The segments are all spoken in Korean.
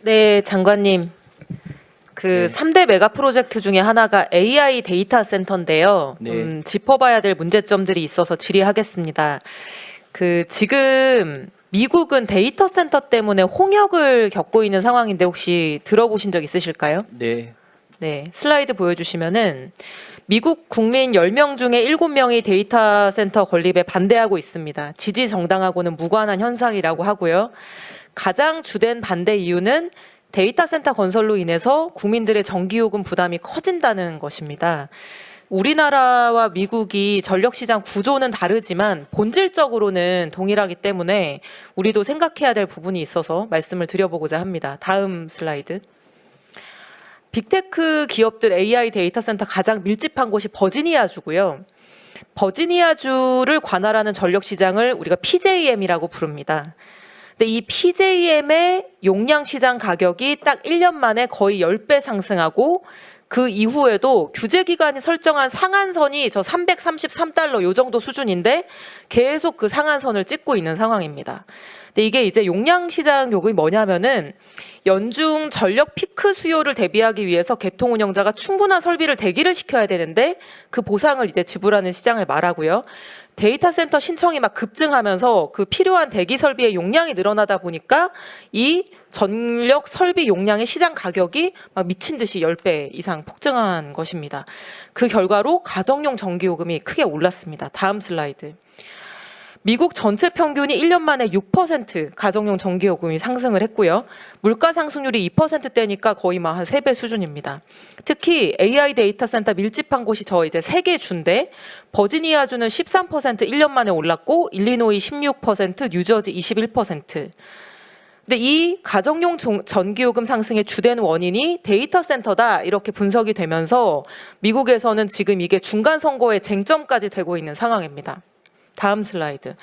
네, 장관님. 그 네. 3대 메가 프로젝트 중에 하나가 AI 데이터 센터인데요. 네. 짚어봐야 될 문제점들이 있어서 질의하겠습니다. 지금 미국은 데이터 센터 때문에 홍역을 겪고 있는 상황인데 혹시 들어보신 적 있으실까요? 네. 네, 슬라이드 보여주시면은 미국 국민 10명 중에 7명이 데이터 센터 건립에 반대하고 있습니다. 지지 정당하고는 무관한 현상이라고 하고요. 가장 주된 반대 이유는 데이터 센터 건설로 인해서 국민들의 전기요금 부담이 커진다는 것입니다. 우리나라와 미국이 전력시장 구조는 다르지만 본질적으로는 동일하기 때문에 우리도 생각해야 될 부분이 있어서 말씀을 드려보고자 합니다. 다음 슬라이드. 빅테크 기업들 AI 데이터 센터 가장 밀집한 곳이 버지니아주고요. 버지니아주를 관할하는 전력시장을 우리가 PJM이라고 부릅니다. 근데 이 PJM의 용량 시장 가격이 딱 1년 만에 거의 10배 상승하고 그 이후에도 규제기관이 설정한 상한선이 저 333달러 요 정도 수준인데 계속 그 상한선을 찍고 있는 상황입니다. 근데 이게 이제 용량 시장 요금이 뭐냐면은 연중 전력 피크 수요를 대비하기 위해서 개통 운영자가 충분한 설비를 대기를 시켜야 되는데 그 보상을 이제 지불하는 시장을 말하고요. 데이터 센터 신청이 막 급증하면서 그 필요한 대기 설비의 용량이 늘어나다 보니까 이 전력 설비 용량의 시장 가격이 막 미친 듯이 10배 이상 폭증한 것입니다. 그 결과로 가정용 전기요금이 크게 올랐습니다. 다음 슬라이드. 미국 전체 평균이 1년 만에 6% 가정용 전기요금이 상승을 했고요. 물가 상승률이 2%대니까 거의 막 한 3배 수준입니다. 특히 AI 데이터 센터 밀집한 곳이 저 이제 3개 주인데 버지니아주는 13% 1년 만에 올랐고 일리노이 16%, 뉴저지 21%. 근데 이 가정용 전기요금 상승의 주된 원인이 데이터 센터다 이렇게 분석이 되면서 미국에서는 지금 이게 중간 선거의 쟁점까지 되고 있는 상황입니다. 다음 슬라이드.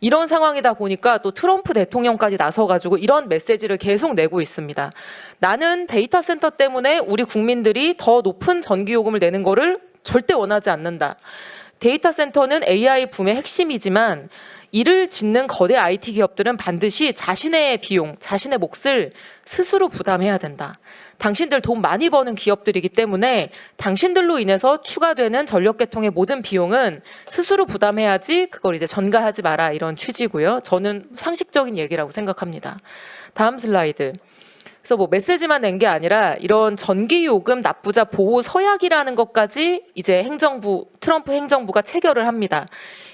이런 상황이다 보니까 또 트럼프 대통령까지 나서가지고 이런 메시지를 계속 내고 있습니다. 나는 데이터 센터 때문에 우리 국민들이 더 높은 전기요금을 내는 거를 절대 원하지 않는다. 데이터 센터는 AI 붐의 핵심이지만 이를 짓는 거대 IT 기업들은 반드시 자신의 비용, 자신의 몫을 스스로 부담해야 된다. 당신들 돈 많이 버는 기업들이기 때문에 당신들로 인해서 추가되는 전력 개통의 모든 비용은 스스로 부담해야지 그걸 이제 전가하지 마라 이런 취지고요. 저는 상식적인 얘기라고 생각합니다. 다음 슬라이드. 그래서 뭐 메시지만 낸 게 아니라 이런 전기요금 납부자 보호 서약이라는 것까지 이제 트럼프 행정부가 체결을 합니다.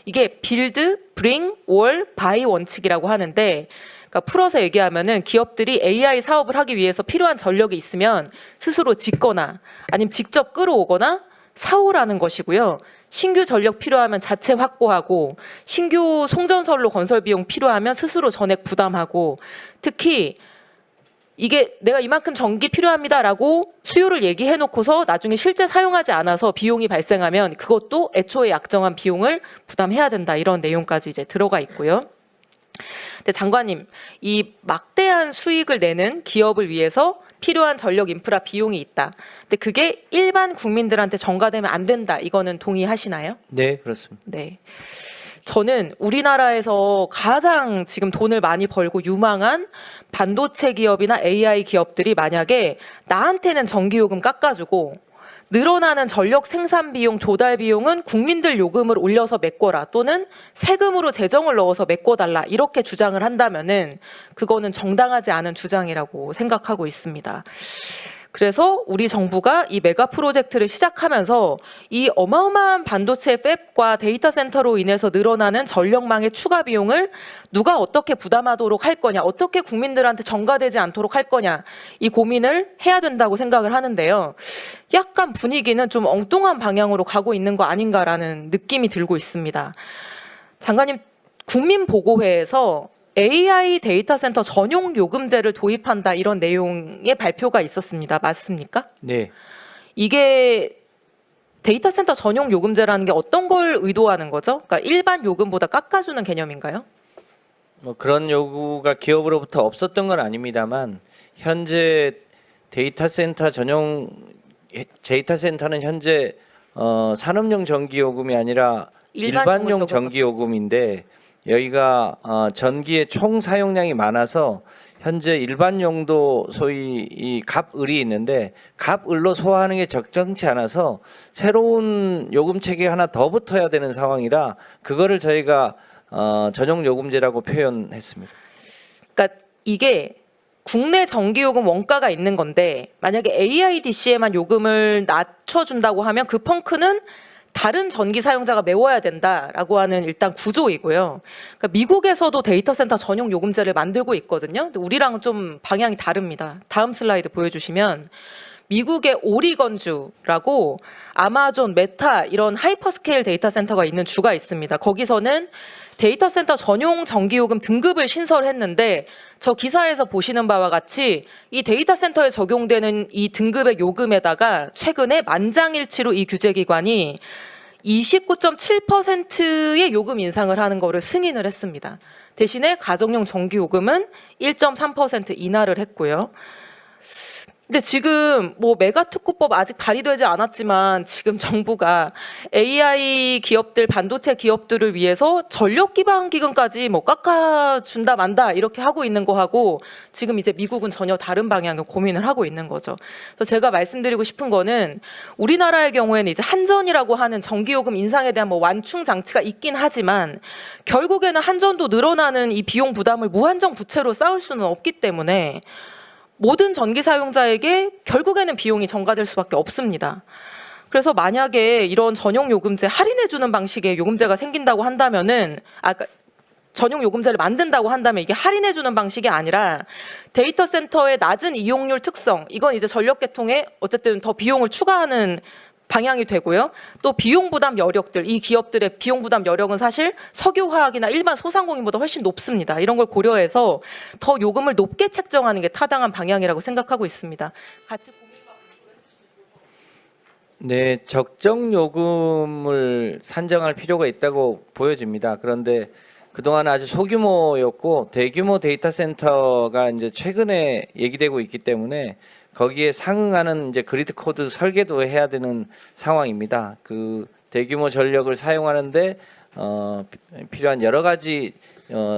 이게 빌드, 브링, 월, 바이 원칙이라고 하는데 그러니까 풀어서 얘기하면은 기업들이 AI 사업을 하기 위해서 필요한 전력이 있으면 스스로 짓거나 아니면 직접 끌어오거나 사오라는 것이고요. 신규 전력 필요하면 자체 확보하고 신규 송전선로 건설 비용 필요하면 스스로 전액 부담하고 특히 이게 내가 이만큼 전기 필요합니다라고 수요를 얘기해놓고서 나중에 실제 사용하지 않아서 비용이 발생하면 그것도 애초에 약정한 비용을 부담해야 된다 이런 내용까지 이제 들어가 있고요. 근데 장관님, 이 막대한 수익을 내는 기업을 위해서 필요한 전력 인프라 비용이 있다. 근데 그게 일반 국민들한테 전가되면 안 된다. 이거는 동의하시나요? 네, 그렇습니다. 네. 저는 우리나라에서 가장 지금 돈을 많이 벌고 유망한 반도체 기업이나 AI 기업들이 만약에 나한테는 전기요금 깎아주고 늘어나는 전력 생산 비용, 조달 비용은 국민들 요금을 올려서 메꿔라 또는 세금으로 재정을 넣어서 메꿔달라 이렇게 주장을 한다면은 그거는 정당하지 않은 주장이라고 생각하고 있습니다. 그래서 우리 정부가 이 메가 프로젝트를 시작하면서 이 어마어마한 반도체 팹과 데이터 센터로 인해서 늘어나는 전력망의 추가 비용을 누가 어떻게 부담하도록 할 거냐, 어떻게 국민들한테 전가되지 않도록 할 거냐 이 고민을 해야 된다고 생각을 하는데요. 약간 분위기는 좀 엉뚱한 방향으로 가고 있는 거 아닌가라는 느낌이 들고 있습니다. 장관님, 국민보고회에서 AI 데이터 센터 전용 요금제를 도입한다 이런 내용의 발표가 있었습니다. 맞습니까? 네. 이게 데이터 센터 전용 요금제라는 게 어떤 걸 의도하는 거죠? 그러니까 일반 요금보다 깎아주는 개념인가요? 뭐 그런 요구가 기업으로부터 없었던 건 아닙니다만 현재 데이터 센터는 현재 산업용 전기요금이 아니라 일반용 요금. 전기요금인데 여기가 전기의 총 사용량이 많아서 현재 일반 용도 소위 이 갑을이 있는데 갑을로 소화하는 게 적정치 않아서 새로운 요금 체계 하나 더 붙어야 되는 상황이라 그거를 저희가 전용 요금제라고 표현했습니다. 그러니까 이게 국내 전기요금 원가가 있는 건데 만약에 AIDC에만 요금을 낮춰준다고 하면 그 펑크는 다른 전기 사용자가 메워야 된다라고 하는 일단 구조이고요. 그러니까 미국에서도 데이터 센터 전용 요금제를 만들고 있거든요. 근데 우리랑은 좀 방향이 다릅니다. 다음 슬라이드 보여주시면 미국의 오리건주라고 아마존, 메타 이런 하이퍼스케일 데이터 센터가 있는 주가 있습니다. 거기서는 데이터 센터 전용 전기요금 등급을 신설했는데 저 기사에서 보시는 바와 같이 이 데이터 센터에 적용되는 이 등급의 요금에다가 최근에 만장일치로 이 규제기관이 29.7%의 요금 인상을 하는 거를 승인을 했습니다. 대신에 가정용 전기요금은 1.3% 인하를 했고요. 근데 지금 뭐 메가특구법 아직 발의되지 않았지만 지금 정부가 AI 기업들, 반도체 기업들을 위해서 전력 기반 기금까지 뭐 깎아준다 만다 이렇게 하고 있는 거하고 지금 이제 미국은 전혀 다른 방향을 고민을 하고 있는 거죠. 그래서 제가 말씀드리고 싶은 거는 우리나라의 경우에는 이제 한전이라고 하는 전기요금 인상에 대한 뭐 완충 장치가 있긴 하지만 결국에는 한전도 늘어나는 이 비용 부담을 무한정 부채로 쌓을 수는 없기 때문에 모든 전기 사용자에게 결국에는 비용이 전가될 수밖에 없습니다. 그래서 만약에 이런 전용 요금제 할인해주는 방식의 요금제가 생긴다고 한다면은 그러니까 전용 요금제를 만든다고 한다면 이게 할인해주는 방식이 아니라 데이터 센터의 낮은 이용률 특성 이건 이제 전력 계통에 어쨌든 더 비용을 추가하는 방향이 되고요. 또 비용 부담 여력들, 이 기업들의 비용 부담 여력은 사실 석유화학이나 일반 소상공인보다 훨씬 높습니다. 이런 걸 고려해서 더 요금을 높게 책정하는 게 타당한 방향이라고 생각하고 있습니다. 같이 네, 적정 요금을 산정할 필요가 있다고 보여집니다. 그런데 그동안 아주 소규모였고 대규모 데이터 센터가 이제 최근에 얘기되고 있기 때문에 거기에 상응하는 이제 그리드 코드 설계도 해야 되는 상황입니다. 그 대규모 전력을 사용하는데 필요한 여러 가지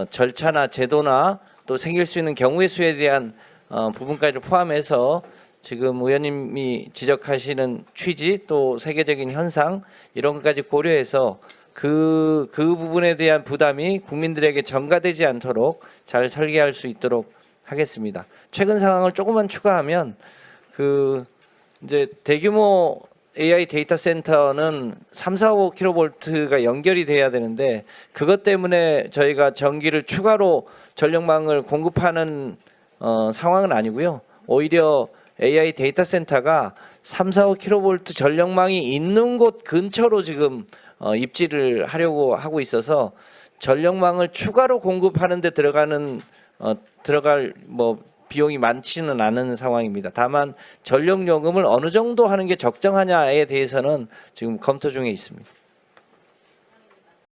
절차나 제도나 또 생길 수 있는 경우의 수에 대한 부분까지 포함해서 지금 의원님이 지적하시는 취지 또 세계적인 현상 이런 것까지 고려해서 그 부분에 대한 부담이 국민들에게 전가되지 않도록 잘 설계할 수 있도록 하겠습니다. 최근 상황을 조금만 추가하면 그 이제 대규모 AI 데이터 센터는 3, 4, 5kV가 연결이 돼야 되는데 그것 때문에 저희가 전기를 추가로 전력망을 공급하는 상황은 아니고요. 오히려 AI 데이터 센터가 3, 4, 5kV 전력망이 있는 곳 근처로 지금 입지를 하려고 하고 있어서 전력망을 추가로 공급하는 데 들어갈 뭐 비용이 많지는 않은 상황입니다. 다만 전력 요금을 어느 정도 하는 게 적정하냐에 대해서는 지금 검토 중에 있습니다.